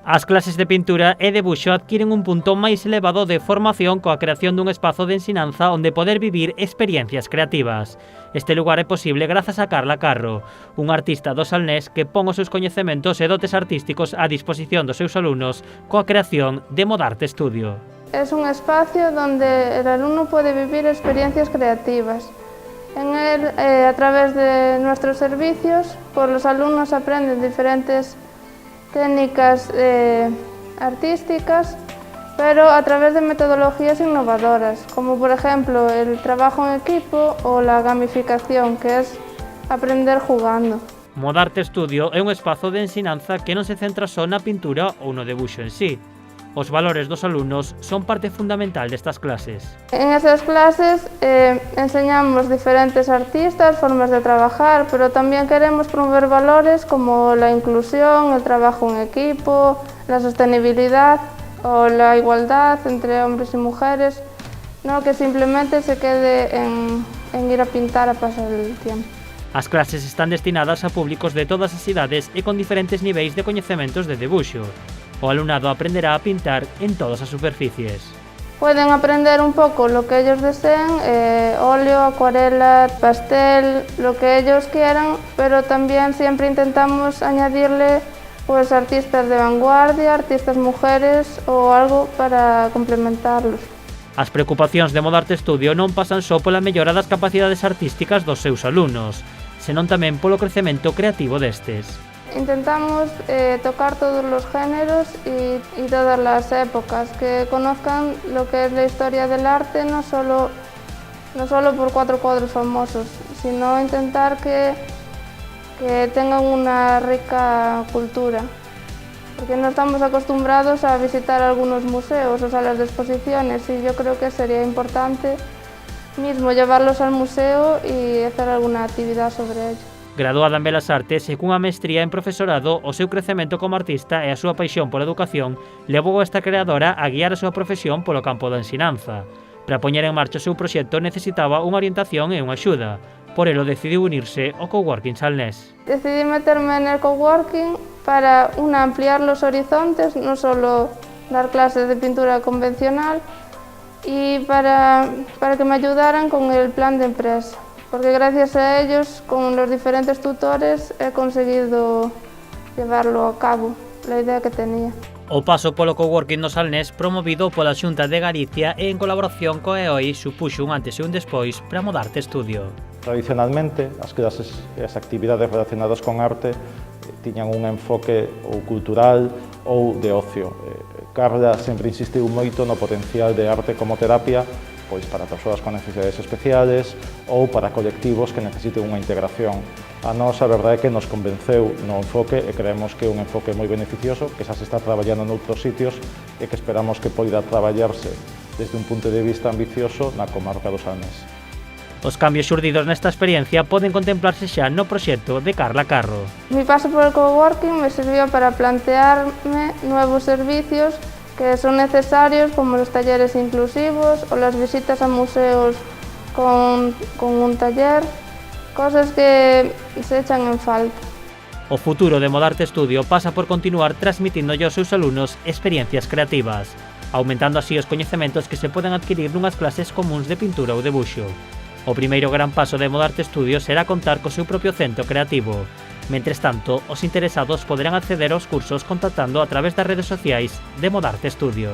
As clases de pintura e debuxo adquiren un punto máis elevado de formación coa creación dun espazo de ensinanza onde poder vivir experiencias creativas. Este lugar é posible grazas a Carla Carro, unha artista do Salnés que pon os seus coñecementos e dotes artísticos á disposición dos seus alumnos coa creación de Modarte Studio. Es un espacio donde el alumno puede vivir experiencias creativas. En él, a través de nuestros servicios, pues los alumnos aprenden diferentes técnicas artísticas, pero a través de metodologías innovadoras, como por ejemplo el trabajo en equipo o la gamificación, que es aprender jugando. Modarte Studio é un espazo de ensinanza que non se centra só na pintura ou no debuxo en sí. Os valores dos alumnos son parte fundamental destas clases. En esas clases enseñamos diferentes artistas, formas de trabajar, pero también queremos promover valores como la inclusión, el trabajo en equipo, la sostenibilidad o la igualdad entre hombres y mujeres, no que simplemente se quede en ir a pintar a pasar el tiempo. As clases están destinadas a públicos de todas as idades e con diferentes niveis de coñecementos de debuxo. O alumnado aprenderá a pintar en todas as superficies. Pueden aprender un poco lo que ellos deseen, óleo, acuarela, pastel, lo que ellos quieran, pero también siempre intentamos añadirle pues artistas de vanguardia, artistas mujeres o algo para complementarlos. As preocupacións de Modarte Studio non pasan só pola mellora das capacidades artísticas dos seus alumnos, senón tamén polo crecemento creativo destes. Intentamos tocar todos los géneros y todas las épocas, que conozcan lo que es la historia del arte, no solo por 4 cuadros famosos, sino intentar que tengan una rica cultura, porque no estamos acostumbrados a visitar algunos museos o salas de exposiciones y yo creo que sería importante mismo llevarlos al museo y hacer alguna actividad sobre ello. Graduada en Belas Artes e cunha mestría en profesorado, o seu crecemento como artista e a súa paixón pola educación levou a esta creadora a guiar a súa profesión polo campo da ensinanza. Para poñer en marcha o seu proxecto necesitaba unha orientación e unha axuda. Por elo decidiu unirse ao Coworking Salnés. Decidí meterme en el coworking para ampliar los horizontes, no solo dar clases de pintura convencional, y para que me ayudaran con el plan de empresa. Porque gracias a ellos, con los diferentes tutores, he conseguido llevarlo a cabo, la idea que tenía. O paso polo coworking no Salnés, promovido pola Xunta de Galicia e en colaboración coa EOI, supuxo un antes e un despois para Modarte Studio. Tradicionalmente, as clases e as actividades relacionadas con arte tiñan un enfoque ou cultural ou de ocio. Carla sempre insistiu moito no potencial de arte como terapia, pois para persoas con necesidades especiales ou para colectivos que necesiten unha integración. A nós, a verdade é que nos convenceu no enfoque e creemos que é un enfoque moi beneficioso, que xa se está traballando noutros sitios e que esperamos que poida traballarse desde un punto de vista ambicioso na comarca do Salnés. Os cambios xurdidos nesta experiencia poden contemplarse xa no proxecto de Carla Carro. Mi paso por el coworking me sirvió para plantearme nuevos servicios que son necesarios, como los talleres inclusivos o las visitas a museos con un taller, cosas que se echan en falta. O futuro de Modarte Studio pasa por continuar transmitindo aos seus alumnos experiencias creativas, aumentando así os coñecementos que se poden adquirir nunhas clases comuns de pintura ou debuxo. O primeiro gran paso de Modarte Studio será contar co seu propio centro creativo. Mentres tanto, os interesados poderán acceder aos cursos contactando a través das redes sociais de Modarte Studio.